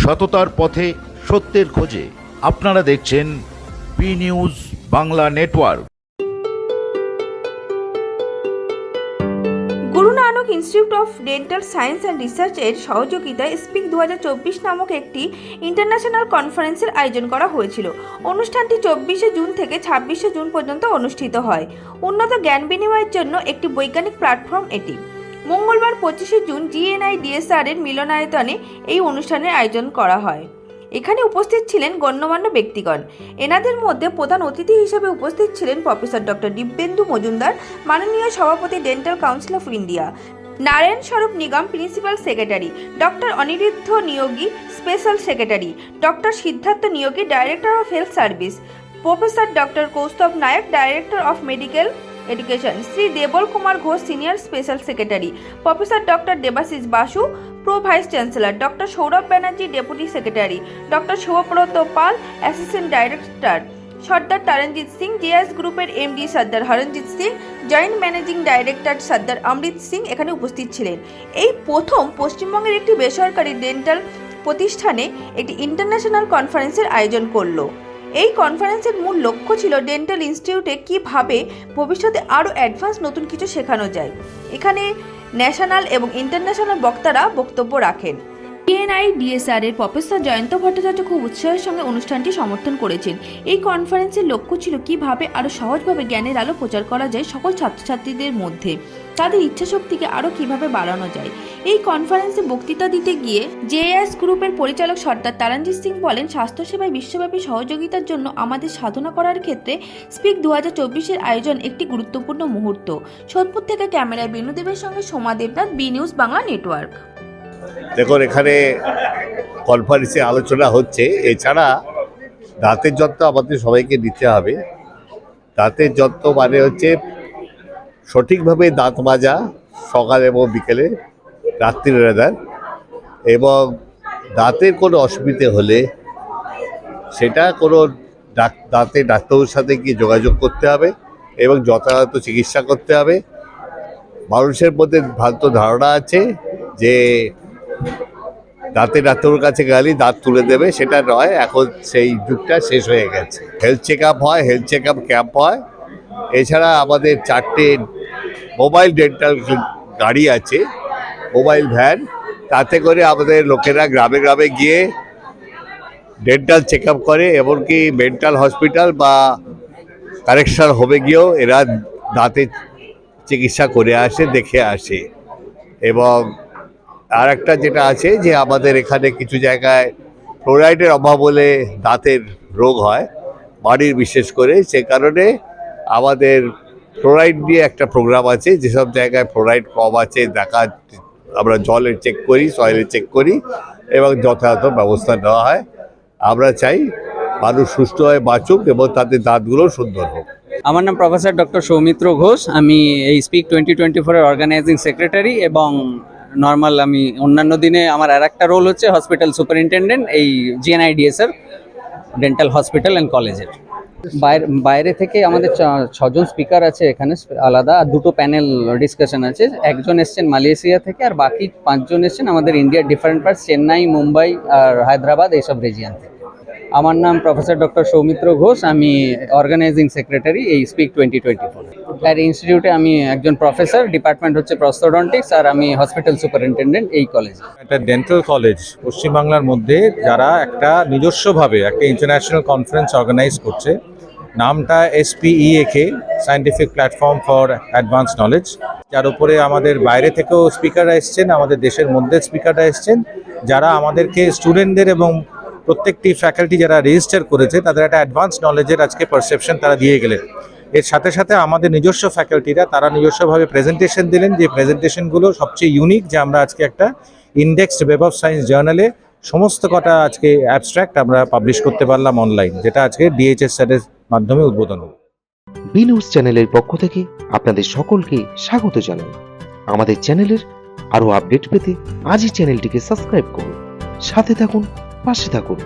সততার পথে সত্যের খোঁজে। আপনারা দেখছেন B news Bangla network. Guru Nanak institute of dental science and রিসার্চের সহযোগিতায় স্পিক 2024 নামক একটি ইন্টারন্যাশনাল কনফারেন্সের আয়োজন করা হয়েছিল। অনুষ্ঠানটি 24শে জুন থেকে 26শে জুন পর্যন্ত অনুষ্ঠিত হয়। উন্নত জ্ঞান বিনিময়ের জন্য একটি বৈজ্ঞানিক প্ল্যাটফর্ম এটি। মঙ্গলবার 25শে জুন GNIDSR এর মিলনায়তনে এই অনুষ্ঠানের আয়োজন করা হয়। এখানে উপস্থিত ছিলেন গণ্যমান্য ব্যক্তিগণ। এনাদের মধ্যে প্রধান অতিথি হিসেবে উপস্থিত ছিলেন প্রফেসর ডক্টর দিব্যেন্দু মজুমদার, মাননীয় সভাপতি dental council of India, Narayan Swarup Nigam principal secretary, doctor Aniruddha Niyogi special secretary, doctor Siddhartha Niyogi director of health service, professor doctor Kaustav Nayak director of medical education, Shri Debal Kumar Ghosh senior special secretary, professor doctor Debasish Basu pro vice chancellor, doctor Saurav Banerjee deputy secretary, doctor Subhabrata Pal assistant director, Sardar Taranjit Singh JS গ্রুপের MD Sardar Haranjit Singh, joint managing director সর্দার অমৃত সিং এখানে উপস্থিত ছিলেন। এই প্রথম পশ্চিমবঙ্গের একটি বেসরকারি dental প্রতিষ্ঠানে একটি ইন্টারন্যাশনাল কনফারেন্সের আয়োজন করলো। এই কনফারেন্সের মূল লক্ষ্য ছিল ডেন্টাল ইনস্টিটিউটে কিভাবে ভবিষ্যতে আরও অ্যাডভান্স নতুন কিছু শেখানো যায়। এখানে ন্যাশনাল এবং ইন্টারন্যাশনাল বক্তারা বক্তব্য রাখেন। GNIDSR এর প্রফেসর জয়ন্ত ভট্টাচার্য খুব উৎসাহের সঙ্গে অনুষ্ঠানটি সমর্থন করেছেন। এই কনফারেন্সের লক্ষ্য ছিল কিভাবে আরও সহজভাবে জ্ঞানের আলো প্রচার করা যায় সকল ছাত্রছাত্রীদের মধ্যে, তাদের ইচ্ছাশক্তিকে আরও কিভাবে বাড়ানো যায়। এই কনফারেন্সে বক্তৃতা দিতে গিয়ে জেএস গ্রুপের পরিচালক সর্দার তারণজিৎ সিং বলেন, স্বাস্থ্যসেবায় বিশ্বব্যাপী সহযোগিতার জন্য আমাদের সাধনা করার ক্ষেত্রে স্পিক 2024-এর আয়োজন একটি গুরুত্বপূর্ণ মুহূর্ত। সোদপুর থেকে ক্যামেরায় বিনুদেবের সঙ্গে Soma Debnath, B news Bangla network. দেখুন, এখানে কনফারেন্সে আলোচনা হচ্ছে। এছাড়া দাঁতের যত্ন আমাদের সবাইকে নিতে হবে। দাঁতের যত্ন মানে হচ্ছে সঠিকভাবে দাঁত মাজা সকাল এবং বিকেলে, রাত্রিবেলা, এবং দাঁতের কোনো অসুবিধে হলে সেটা কোনো দাঁতের ডাক্তারের সাথে গিয়ে যোগাযোগ করতে হবে এবং যথাযথ চিকিৎসা করতে হবে। মানুষের মধ্যে ভ্রান্ত ধারণা আছে যে দাঁতের ডাক্তারের কাছে গেলে দাঁত তুলে দেবে, সেটা নয়। এখন সেই যুগটা শেষ হয়ে গেছে। হেলথ চেক আপ হয়, হেলথ চেক আপ ক্যাম্প হয়। এছাড়া আমাদের 4টে মোবাইল ডেন্টাল গাড়ি আছে, মোবাইল ভ্যান। তাতে করে আমাদের লোকেরা গ্রামে গ্রামে গিয়ে ডেন্টাল চেক আপ করে, এমনকি মেন্টাল হসপিটাল বা কারেকশন হোমে গিয়েও এরা দাঁতের চিকিৎসা করে আসে, দেখে আসে। এবং আর একটা যেটা আছে যে আমাদের এখানে কিছু জায়গায় ফ্লোরাইডের অভাব হলে দাঁতের রোগ হয়, বাড়ির বিশেষ করে। সে কারণে আমাদের ফ্লোরাইড নিয়ে একটা প্রোগ্রাম আছে। যেসব জায়গায় ফ্লোরাইড কম আছে আমরা জলের চেক করি, সয়েলের চেক করি এবং যথাযথ ব্যবস্থা নেওয়া হয়। আমরা চাই মানুষ সুস্থ হয়ে বাঁচুক এবং তাদের দাঁতগুলো সুন্দর হোক। আমার নাম প্রফেসর ডক্টর সৌমিত্র ঘোষ। আমি এই স্পিক 2024 এর অর্গানাইজিং সেক্রেটারি এবং নর্মাল আমি অন্যান্য দিনে আমার আর একটা রোল হচ্ছে হসপিটাল সুপারিনটেন্ডেন্ট এই GNIDSR ডেন্টাল হসপিটাল অ্যান্ড কলেজের। বাইরে থেকে আমাদের 6জন স্পিকার আছে এখানে আলাদা, আর 2টো প্যানেল ডিসকাশন আছে। একজন এসছেন মালয়েশিয়া থেকে, আর বাকি 5জন এসছেন আমাদের ইন্ডিয়ার ডিফারেন্ট পার্টস, চেন্নাই, মুম্বাই আর হায়দ্রাবাদ, এইসব রিজিয়ন থেকে। আমার নাম প্রফেসর ডক্টর সৌমিত্র ঘোষ। আমি অর্গানাইজিং সেক্রেটারি এই স্পিক 2024 আর ইনস্টিটিউটে। আমি একজন প্রফেসর, ডিপার্টমেন্ট হচ্ছে প্রস্থোডন্টিক্স, আর আমি হসপিটাল সুপারিনটেন্ডেন্ট এই কলেজে। একটা ডেন্টাল কলেজ পশ্চিমবাংলার মধ্যে যারা একটা নিজস্বভাবে একটা ইন্টারন্যাশনাল কনফারেন্স অর্গানাইজ করছে, নামটা SPEAK, scientific platform for advance knowledge, যার উপরে আমাদের বাইরে থেকেও স্পিকাররা এসছেন, আমাদের দেশের মধ্যে স্পিকাররা এসছেন, যারা আমাদেরকে স্টুডেন্টদের এবং প্রত্যেকটি ফ্যাকাল্টি যারা রেজিস্টার করেছে তাদের একটা অ্যাডভান্স নলেজের আজকে পারসেপশন তারা দিয়ে গেলেন। এর সাথে সাথে আমাদের নিজস্ব ফ্যাকাল্টিরা তারা নিজস্বভাবে প্রেজেন্টেশন দিলেন, যে প্রেজেন্টেশনগুলো সবচেয়ে ইউনিক, যে আমরা আজকে একটা ইন্ডেক্সড ওয়েব অফ সায়েন্স জার্নালে সমস্ত কটা আজকে অ্যাবস্ট্রাক্ট আমরা পাবলিশ করতে পারলাম অনলাইন, যেটা আজকে DHSR এর মাধ্যমে উদ্বোধন হলো। বি নিউজ চ্যানেলের পক্ষ থেকে আপনাদের সকলকে স্বাগত জানাই। আমাদের চ্যানেলের আরো আপডেট পেতে আজই চ্যানেলটিকে সাবস্ক্রাইব করুন, সাথে থাকুন, পাশে থাকুন।